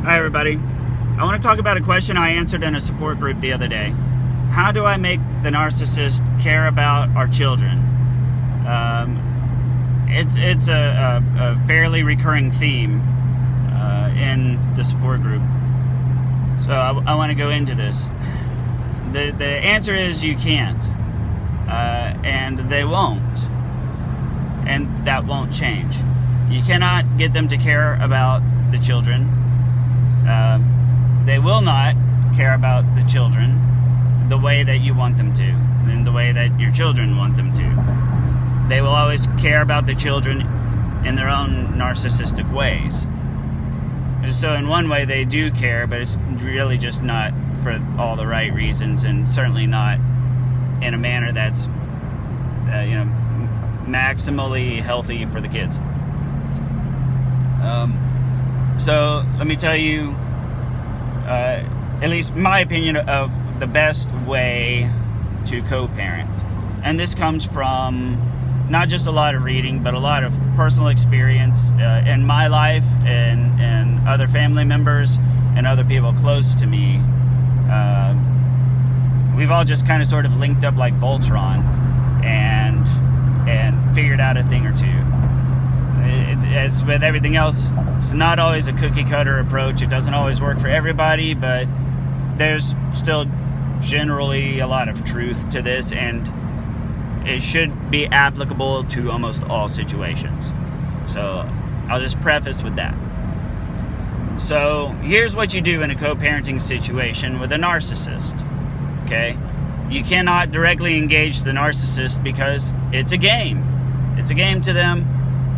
Hi everybody. I want to talk about a question I answered in a support group the other day. How do I make the narcissist care about our children? It's a fairly recurring theme in the support group. So I want to go into this. The answer is you can't. And they won't. And that won't change. You cannot get them to care about the children. They will not care about the children the way that you want them to, and the way that your children want them to. They will always care about the children in their own narcissistic ways. So in one way they do care, but it's really just not for all the right reasons, and certainly not in a manner that's maximally healthy for the kids. So let me tell you, at least my opinion of the best way to co-parent. And this comes from not just a lot of reading, but a lot of personal experience in my life and other family members and other people close to me. We've all just kind of sort of linked up like Voltron and figured out a thing or two. As with everything else, it's not always a cookie cutter approach. It doesn't always work for everybody, but there's still generally a lot of truth to this, and it should be applicable to almost all situations. So I'll just preface with that. So here's what you do in a co-parenting situation with a narcissist. Okay? You cannot directly engage the narcissist because it's a game. It's a game to them.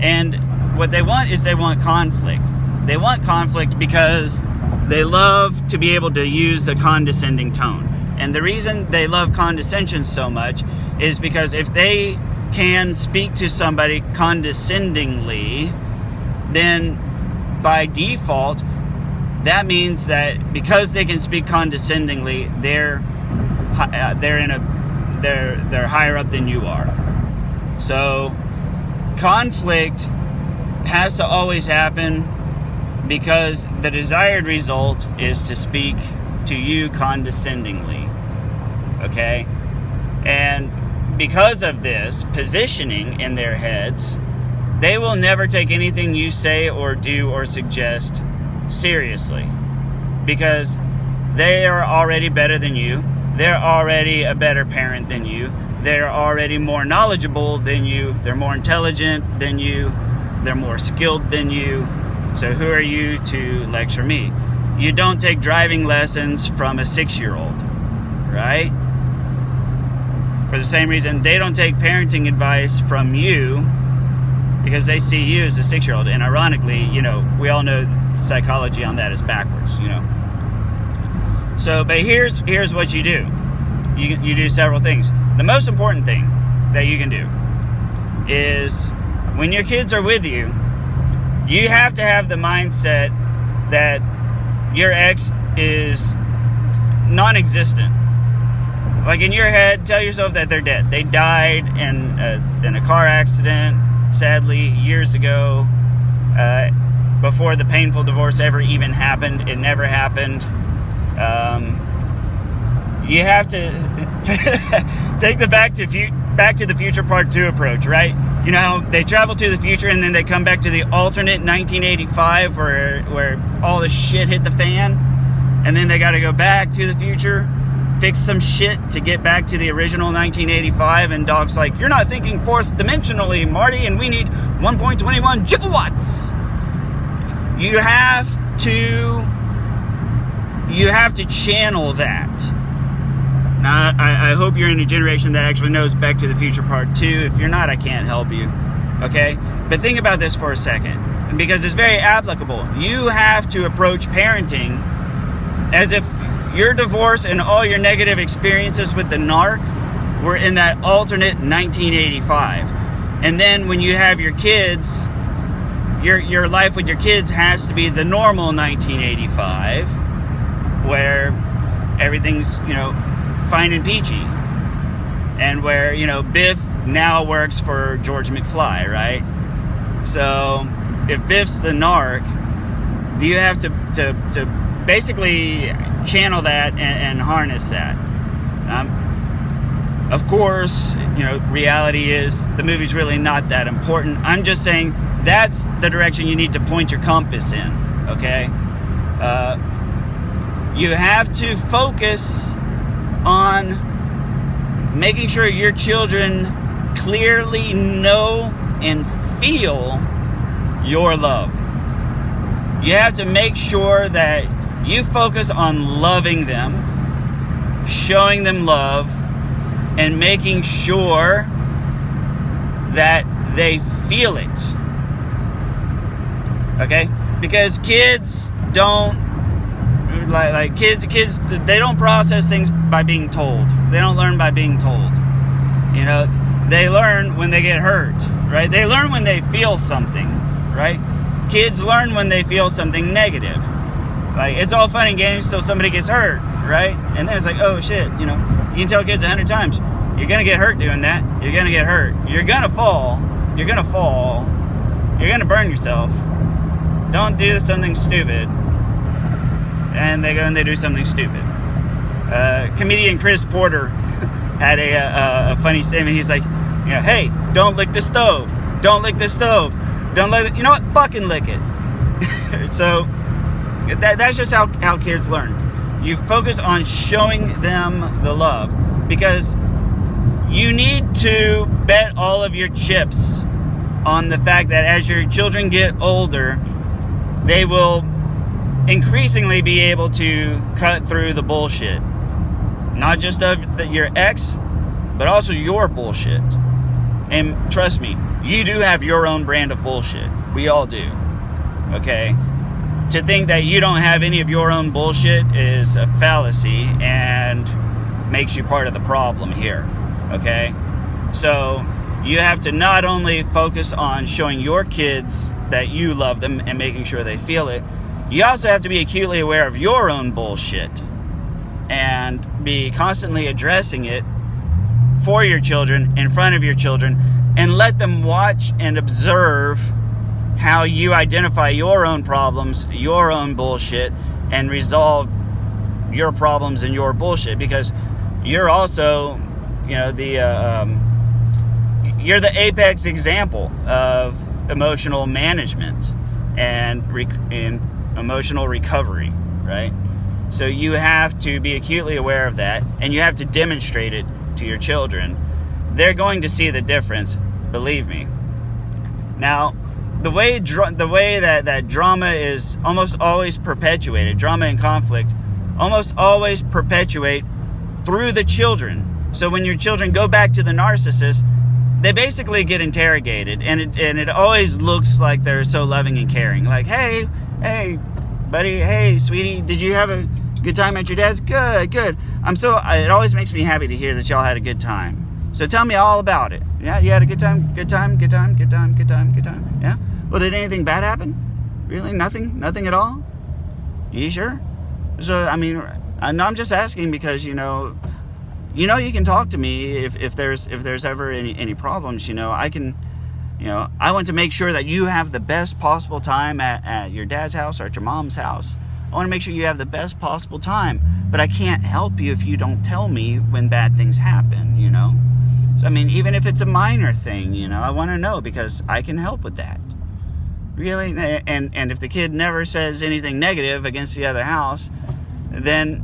And what they want is they want conflict. They want conflict because they love to be able to use a condescending tone. And the reason they love condescension so much is because if they can speak to somebody condescendingly, then by default, that means that because they can speak condescendingly, they're higher up than you are. So conflict has to always happen because the desired result is to speak to you condescendingly. Okay? And because of this positioning in their heads, they will never take anything you say or do or suggest seriously, because they are already better than you. They're already a better parent than you. They're already more knowledgeable than you. They're more intelligent than you. They're more skilled than you. So who are you to lecture me? You don't take driving lessons from a 6-year-old, right? For the same reason, they don't take parenting advice from you because they see you as a 6-year-old. And ironically, we all know the psychology on that is backwards, So, but here's what you do. You do several things. The most important thing that you can do is when your kids are with you, you have to have the mindset that your ex is non-existent. Like in your head, tell yourself that they're dead. They died in a car accident, sadly, years ago, before the painful divorce ever even happened. It never happened. You have to take the Back to the Future Part 2 approach, right? They travel to the future and then they come back to the alternate 1985 where all the shit hit the fan, and then they got to go back to the future, fix some shit to get back to the original 1985, and Doc's like, you're not thinking fourth dimensionally, Marty, and we need 1.21 gigawatts. You have to channel that. Now, I hope you're in a generation that actually knows Back to the Future Part 2. If you're not, I can't help you. Okay? But think about this for a second, because it's very applicable. You have to approach parenting as if your divorce and all your negative experiences with the narc were in that alternate 1985. And then when you have your kids, your life with your kids has to be the normal 1985, where everything's, fine and peachy, and where Biff now works for George McFly, right? So if Biff's the narc you have to basically channel that and harness that. Of course, reality is the movie's really not that important. I'm just saying that's the direction you need to point your compass in, okay? You have to focus on making sure your children clearly know and feel your love. You have to make sure that you focus on loving them, showing them love, and making sure that they feel it. Okay? Because kids don't kids they don't process things by being told. They don't learn by being told. They learn when they get hurt, right? They learn when they feel something, right? Kids learn when they feel something negative. Like, it's all fun and games till somebody gets hurt, right? And then it's like, oh shit, you can tell kids 100 times, you're gonna get hurt doing that. You're gonna get hurt. You're gonna fall. You're gonna fall. You're gonna burn yourself. Don't do something stupid. And they go and they do something stupid. Comedian Chris Porter had a funny statement. He's like, hey, don't lick the stove. Don't lick the stove. Don't lick it. You know what? Fucking lick it. So that's just how kids learn. You focus on showing them the love, because you need to bet all of your chips on the fact that as your children get older, they will increasingly be able to cut through the bullshit. Not just of your ex, but also your bullshit. And trust me, you do have your own brand of bullshit. We all do. Okay? To think that you don't have any of your own bullshit is a fallacy and makes you part of the problem here. Okay? So you have to not only focus on showing your kids that you love them and making sure they feel it, you also have to be acutely aware of your own bullshit and be constantly addressing it for your children, in front of your children, and let them watch and observe how you identify your own problems, your own bullshit, and resolve your problems and your bullshit, because you're also, you're the apex example of emotional management and emotional recovery, right? So you have to be acutely aware of that, and you have to demonstrate it to your children. They're going to see the difference, believe me. Now, the way that drama is almost always perpetuated, drama and conflict almost always perpetuate through the children. So when your children go back to the narcissist, they basically get interrogated, and it always looks like they're so loving and caring. Like, hey, buddy, hey, sweetie, did you have a good time at your dad's? Good. It always makes me happy to hear that y'all had a good time. So tell me all about it. Yeah, you had a good time? Good time? Yeah? Well, did anything bad happen? Really? Nothing at all? You sure? So, I'm just asking because, you can talk to me if there's ever any problems. I can, I want to make sure that you have the best possible time at your dad's house or at your mom's house. I want to make sure you have the best possible time, but I can't help you if you don't tell me when bad things happen. So even if it's a minor thing, I want to know, because I can help with that. Really? And if the kid never says anything negative against the other house, then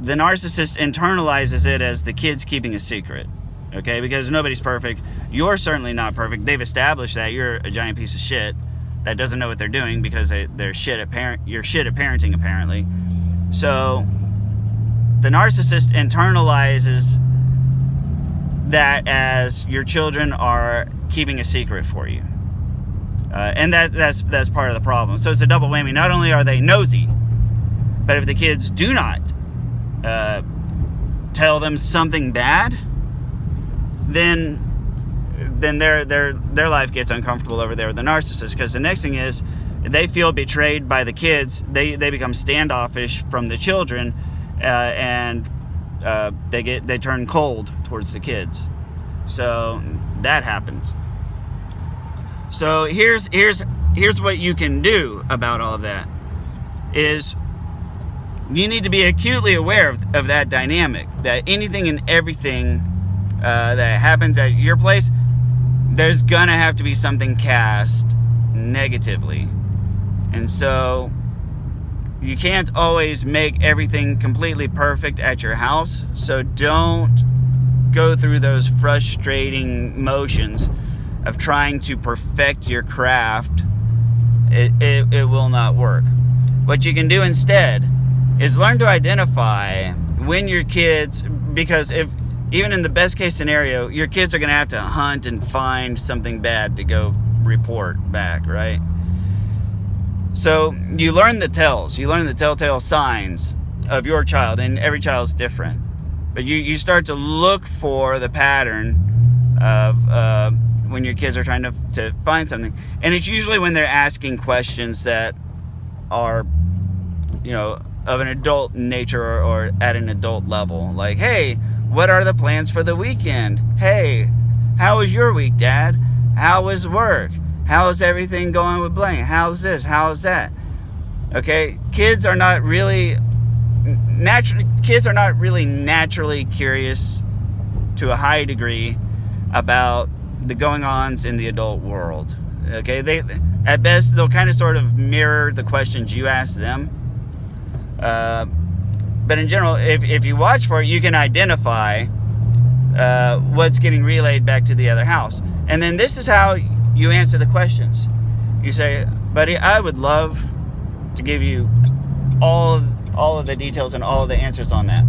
the narcissist internalizes it as the kid's keeping a secret. Okay? Because nobody's perfect. You're certainly not perfect. They've established that you're a giant piece of shit that doesn't know what they're doing, because you're shit at parenting, apparently. So the narcissist internalizes that as your children are keeping a secret for you, and that's part of the problem. So it's a double whammy. Not only are they nosy, but if the kids do not tell them something bad, then their life gets uncomfortable over there with the narcissist, because the next thing is they feel betrayed by the kids. They become standoffish from the children, and they turn cold towards the kids. So that happens. So here's here's what you can do about all of that is you need to be acutely aware of that dynamic, that anything and everything that happens at your place, there's gonna have to be something cast negatively. And so you can't always make everything completely perfect at your house, so don't go through those frustrating motions of trying to perfect your craft. It will not work. What you can do instead is learn to identify when your kids, because if even in the best case scenario, your kids are going to have to hunt and find something bad to go report back, right? So you learn the tells, you learn the telltale signs of your child, and every child's different. But you start to look for the pattern of when your kids are trying to find something. And it's usually when they're asking questions that are, of an adult nature or at an adult level. Like, hey, what are the plans for the weekend? Hey, how was your week, Dad? How was work? How is everything going with blank? How's this? How's that? Okay, kids are not really naturally curious to a high degree about the going-ons in the adult world. Okay, they at best they'll kind of sort of mirror the questions you ask them. But in general, if you watch for it, you can identify what's getting relayed back to the other house. And then this is how you answer the questions. You say, buddy, I would love to give you all of the details and all of the answers on that.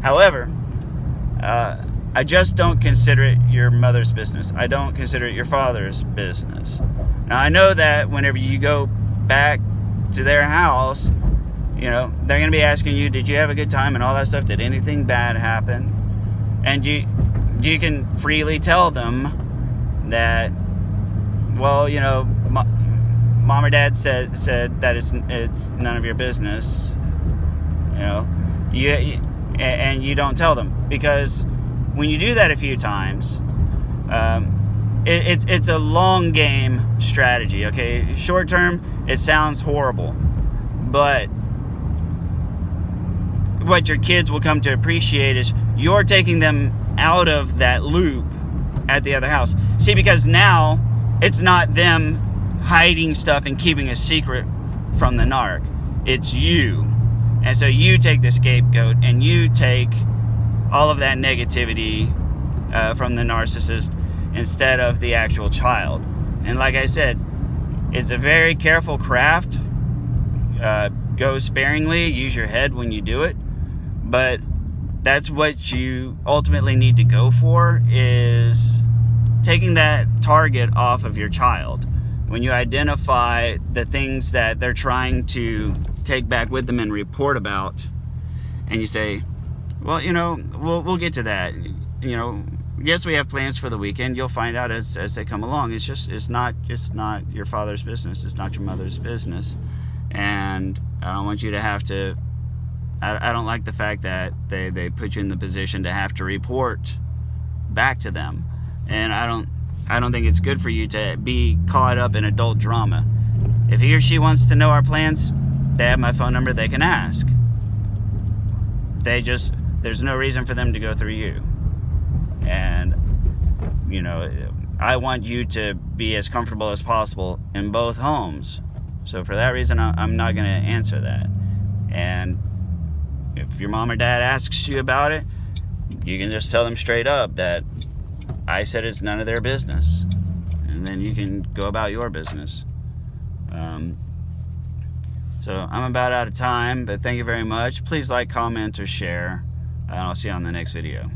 However, I just don't consider it your mother's business. I don't consider it your father's business. Now, I know that whenever you go back to their house, they're going to be asking you, did you have a good time and all that stuff? Did anything bad happen? And you can freely tell them that, well, mom or dad said that it's none of your business. And you don't tell them, because when you do that a few times, it's a long game strategy. Okay, short term, it sounds horrible, but what your kids will come to appreciate is you're taking them out of that loop at the other house. See, because now it's not them hiding stuff and keeping a secret from the narc. It's you. And so you take the scapegoat and you take all of that negativity from the narcissist instead of the actual child. And like I said, it's a very careful craft. Go sparingly, use your head when you do it. But that's what you ultimately need to go for, is taking that target off of your child. When you identify the things that they're trying to take back with them and report about, and you say, well, we'll get to that. Yes, we have plans for the weekend. You'll find out as they come along. It's not your father's business. It's not your mother's business. And I don't want you to have to, I don't like the fact that they put you in the position to have to report back to them. And I don't think it's good for you to be caught up in adult drama. If he or she wants to know our plans, they have my phone number, they can ask. There's no reason for them to go through you. And, I want you to be as comfortable as possible in both homes. So for that reason, I'm not going to answer that. And if your mom or dad asks you about it, you can just tell them straight up that I said it's none of their business. And then you can go about your business. So I'm about out of time, but thank you very much. Please like, comment, or share, and I'll see you on the next video.